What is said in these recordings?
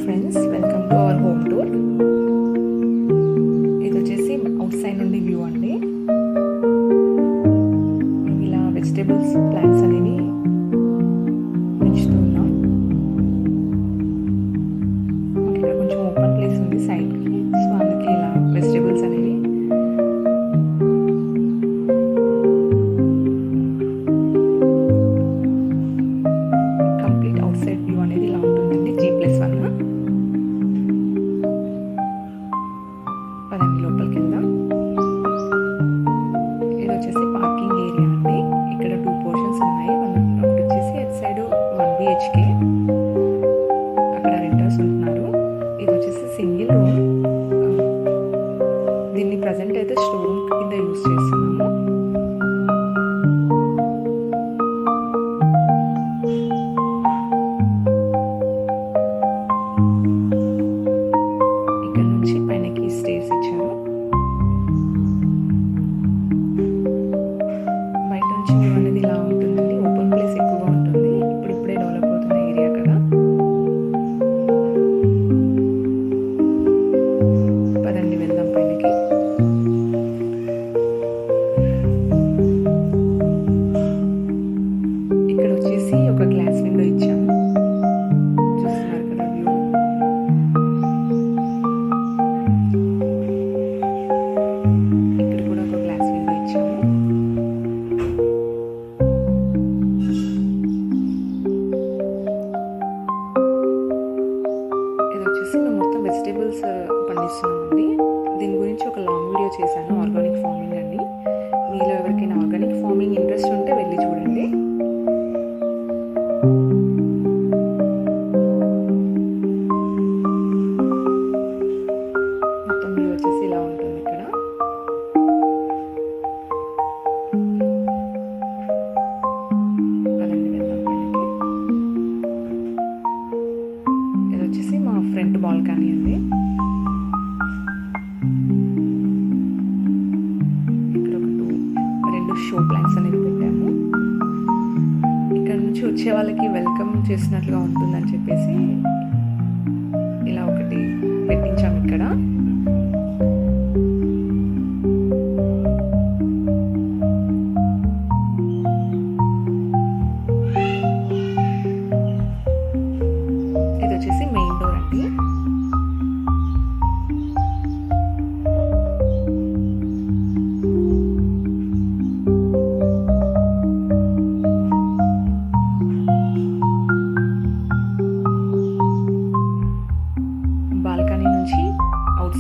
Friends, welcome to our home tour. ఇది వచ్చేసి out side నుండి వ్యూ అండి. ఇలా వెజిటేబుల్స్ ప్లాంట్స్ అనేవి పెంచుతూ ఉన్నాం. ఇక్కడ కొంచెం ఓపెన్ ప్లేస్ ఉంది సైడ్కి, సో అందుకే ఇలా వెజిటేబుల్స్ అనేవి కంప్లీట్ అవుట్ సైడ్ వ్యూ అనేది ఇలా ఉంటుందండి. G+1. పదండి లోపలికి వెళ్దాం. ఇది వచ్చేసి పార్కింగ్ ఏరియా అండి. ఇక్కడ 2 పోర్షన్స్ ఉన్నాయి. ఒకటి వచ్చేసి అటు సైడ్ 1 BHK, అక్కడ రెంటర్స్ ఉంటున్నారు. ఇది వచ్చేసి సింగిల్ రూమ్. దీన్ని ప్రజెంట్ అయితే స్టోర్ రూమ్ కింద యూజ్ చేస్తున్నాము. ఇక్కడ నుంచి పైనకి స్టేర్స్ ఇచ్చారు. బయట నుంచి వ్యూ అనేది ఇలా ఉంటుందండి. ఓపెన్ ప్లేస్ ఎక్కువగా ఉంటుంది. ఇప్పుడిప్పుడే డెవలప్ అవుతున్న ఏరియా కదా. పదండి వెళ్దాం పైనకి. ఇక్కడ వచ్చేసి ఒక గ్లాస్ విండో ఇచ్చాము. చూస్తున్నారు కదా వ్యూ. ఇక్కడ కూడా ఒక గ్లాస్ విండో ఇచ్చాము. ఇది వచ్చేసి మేము మొత్తం వెజిటేబుల్స్ పండిస్తున్నామండి. దీని గురించి ఒక లాంగ్ వీడియో చేశాను, ఆర్గానిక్ ఫార్మింగ్ అని. మీలో ఎవరికైనా ఆర్గానిక్ ఫార్మింగ్ ఇంట్రెస్ట్ ఉంటే వెళ్ళి చూడండి. మొత్తం వ్యూ వచ్చేసి ఇలా ఉంటుంది ఇక్కడ. పదండి వెళ్దాం పైనకి. ఇది వచ్చేసి మా ఫ్రంట్ బాల్కనీ అండి. ఇక్కడ ఒక 2 షో ప్లాంట్స్ అనేవి పెట్టాము. ఇక్కడ నుంచి వచ్చే వాళ్ళకి వెల్కమ్ చేసినట్లుగా ఉంటుందని చెప్పేసి ఇలా ఒకటి పెట్టించాము ఇక్కడ. ఇది వచ్చేసి మెయిన్ డోర్ అండి. బాల్కనీ నుంచి అవుట్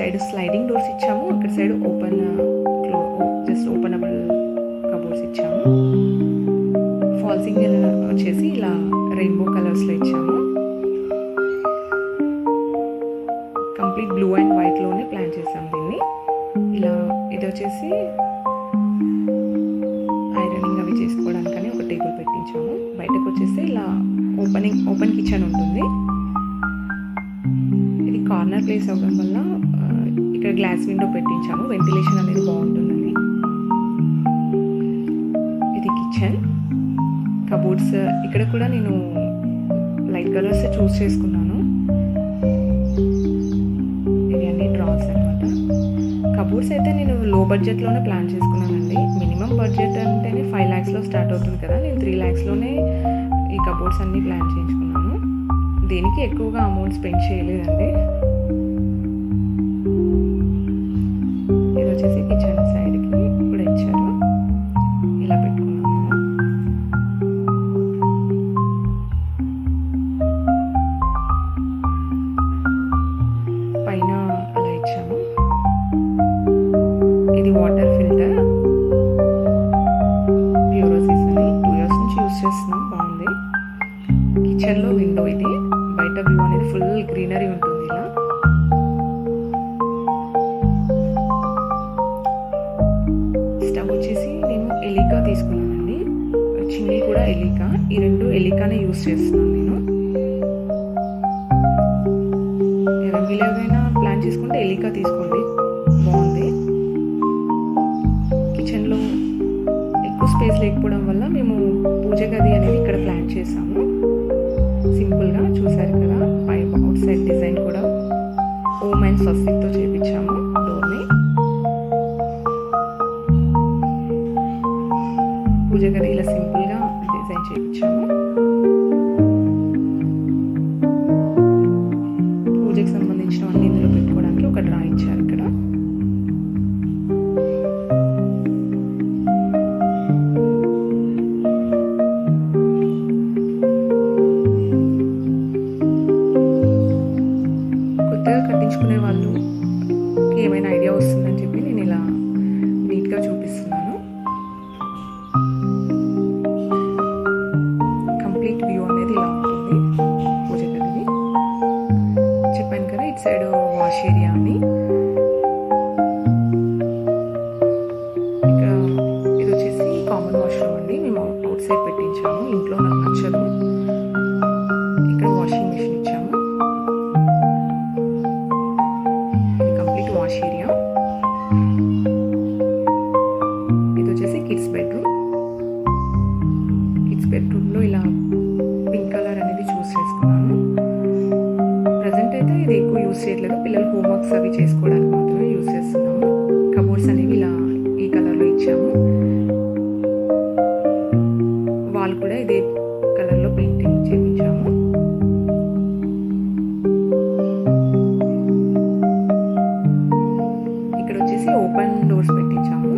సైడ్ స్లైడింగ్ డోర్స్ ఇచ్చాము, ఇక్కడ సైడ్ జస్ట్ ఓపెనబుల్ కబోర్డ్స్ ఇచ్చాము. ఫాల్ సింగిల్ వచ్చేసి ఇలా రెయిన్బో కలర్స్లో ఇచ్చాము. కంప్లీట్ బ్లూ అండ్ వైట్లోనే ప్లాన్ చేసాం దీన్ని. ఇలా ఇది వచ్చేసి ఐరనింగ్ అవి చేసుకోవడానికని ఒక టేబుల్ పెట్టించాము. బయటకు వచ్చేస్తే ఇలా ఓపెన్ కిచెన్ ఉంటుంది. ఇది కార్నర్ ప్లేస్ అవ్వడం వల్ల ఇక్కడ గ్లాస్ విండో పెట్టించాము, వెంటిలేషన్ అనేది బాగుంటుందని. ఇది కిచెన్. కబోర్డ్స్ ఇక్కడ కూడా నేను లైట్ కలర్స్ చూస్ చేసుకున్నాను. ఇవి అన్ని డ్రాస్ అనమాట. కబోర్డ్స్ అయితే నేను లో బడ్జెట్లోనే ప్లాన్ చేసుకున్నానండి. మినిమం బడ్జెట్ అంటేనే 5 lakhsలో స్టార్ట్ అవుతుంది కదా, నేను 3 lakhsలోనే ఈ కబోర్డ్స్ అన్నీ ప్లాన్ చేయించుకున్నాను. దేనికి ఎక్కువగా అమౌంట్ స్పెండ్ చేయలేదండి. ఇది వచ్చేసి కిచెన్ సైడ్కి కూడా ఇచ్చారు, ఇలా పెట్టుకున్నాను. పైన అలా ఇచ్చాము. ఇది వాటర్ ఫిల్టర్ ప్యూరోసిస్ అని 2 years నుంచి యూస్ చేస్తున్నాం, బాగుంది. కిచెన్లో విండో ఇది, బయట వ్యూ అనేది ఫుల్ గ్రీనరీ ఉంటుంది. ఇలా స్టవ్ వచ్చేసి నేను ఎలికా తీసుకున్నానండి, చిమ్నీ కూడా ఎలికా. ఈ 2 ఎలికానే యూస్ చేస్తున్నాను నేను. మీరు ఏదైనా ప్లాన్ చేసుకుంటే ఎలికా తీసుకోండి, బాగుంది. కిచెన్లో ఎక్కువ స్పేస్ లేకపోవడం వల్ల మేము పూజ గది అనేది ఇక్కడ ప్లాన్ చేసాము. సింపుల్గా చూసారు కదా, అవుట్ సైడ్ డిజైన్ కూడా ఓమ్ అండ్ స్వస్తిక్తో చేయించాము డోర్ని. పూజ గది ఇలా సింపుల్గా డిజైన్ చేయించాము. పూజకి సంబంధించినవన్నీ ఇందులో పెట్టుకోవడానికి ఒక డ్రా ఇచ్చారు ఇక్కడ. కట్టించుకునే వాళ్ళకి ఏమైనా ఐడియా వస్తుందని చెప్పి నేను ఇలా నీట్గా చూపిస్తున్నాను. కంప్లీట్ వ్యూ అనేది ఇలా ఉంటుంది పూజ గదిది. చెప్పాను కదా ఇటు సైడ్ వాష్ ఏరియా అని. ఇక్కడ ఇది వచ్చేసి కామన్ వాష్రూమ్ అండి, మేము అవుట్ సైడ్ పెట్టించాము, ఇంట్లో నాకు నచ్చదు. ఇక్కడ వాషింగ్ మిషన్ ఇచ్చాము. Wash area. ఇది వచ్చేసి కిడ్స్ బెడ్రూమ్. కిడ్స్ బెడ్రూమ్లో ఇలా పింక్ కలర్ అనేది చూస్ చేసుకున్నాను. ప్రజెంట్ అయితే ఇది ఎక్కువ యూస్ చేయట్లేదు, పిల్లలు హోంవర్క్స్ అవి చేసుకోవడానికి మాత్రమే యూస్ చేస్తున్నాము. కబోర్డ్స్ అనేవి ఇలా ఈ కలర్లో ఇచ్చాము. వాల్ కూడా ఇదే కలర్లో పెయింటింగ్ చేయించాము. Open doors పెట్టించాము.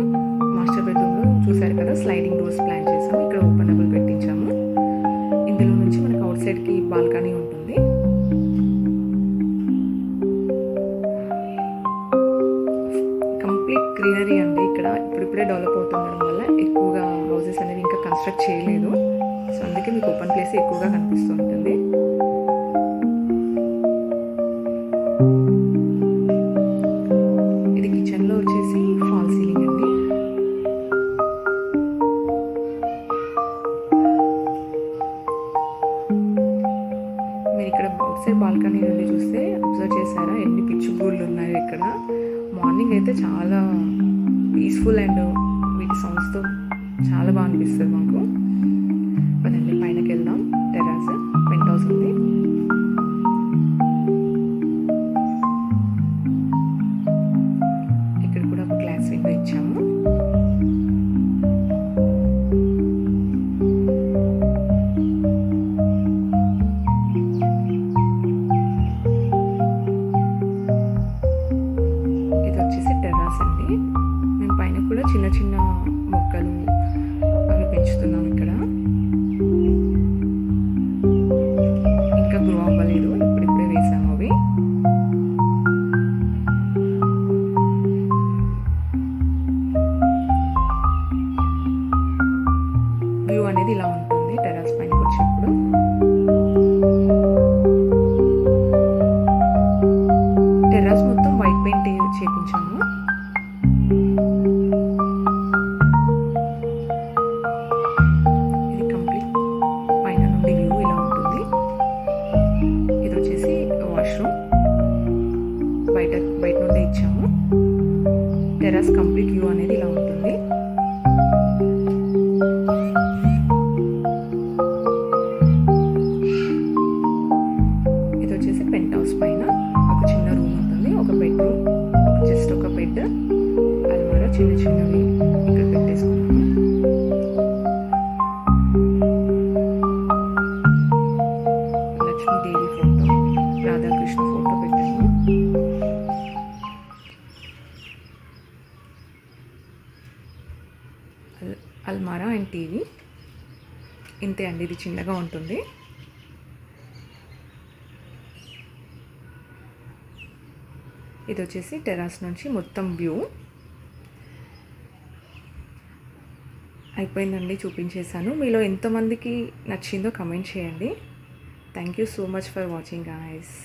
మాస్టర్ బెడ్రూమ్లో చూసారు కదా, స్లైడింగ్ డోర్స్ ప్లాన్ చేసాము. ఇక్కడ ఓపెనబుల్ పెట్టించాము. ఇందులో నుంచి మనకు అవుట్ సైడ్కి బాల్కనీ ఉంటుంది. కంప్లీట్ గ్రీనరీ అండి. ఇక్కడ ఇప్పుడిప్పుడే డెవలప్ అవుతుండడం వల్ల ఎక్కువగా హౌసెస్ అనేవి ఇంకా కన్స్ట్రక్ట్ చేయలేదు, సో అందుకే మీకు ఓపెన్ ప్లేస్ ఎక్కువగా కనిపిస్తూ ఉంటుంది. కిచెన్లో వచ్చేసి ఫాల్ సీలింగ్ అండి. మీరు ఇక్కడ అవుట్ సైడ్ బాల్కనీ నుండి చూస్తే అబ్జర్వ్ చేశారా ఎన్ని పిచ్చి గూళ్ళు ఉన్నాయో ఇక్కడ. మార్నింగ్ అయితే చాలా పీస్ఫుల్ అండ్ వీటి సౌండ్స్తో చాలా బాగా అనిపిస్తుంది మాకు. పదండి పైనకి వెళ్దాం. టెర్రస్ పెంట్ హౌస్ ఉంది. ఇచ్చాము. ఇది వచ్చేసి టెర్రస్ అండి. మేము పైన కూడా చిన్న చిన్న మొక్కలు అవి పెంచుతున్నాం ఇక్కడ. ఇంకా గ్రో అవ్వలేదు, ఇప్పుడిప్పుడే వేసాము అవి. చేయించాము. ఇది కంప్లీట్ పైన నుండి వ్యూ ఇలా ఉంటుంది. ఇది వచ్చేసి వాష్రూమ్, బయట నుండి ఇచ్చాము. టెర్రస్ కంప్లీట్ వ్యూ అనేది ఇలా ఉంటుంది. ఇది వచ్చేసి పెంట్ హౌస్ పైన ఒక చిన్న రూమ్ ఉంటుంది, ఒక బెడ్రూమ్, జస్ట్ ఒక బెడ్, అల్మారా, చిన్నవి ఇక్కడ పెట్టేసుకున్నాము. లక్ష్మీదేవి ఫోటో, రాధాకృష్ణ ఫోటో పెట్టాము. అల్మారా అండ్ టీవీ. ఇంతే అండి, ఇది చిన్నగా ఉంటుంది. ఇది వచ్చేసి టెర్రస్ నుంచి మొత్తం వ్యూ అయిపోయిందండి, చూపించేశాను. మీలో ఎంతమందికి నచ్చిందో కమెంట్ చేయండి. Thank you so much for watching guys.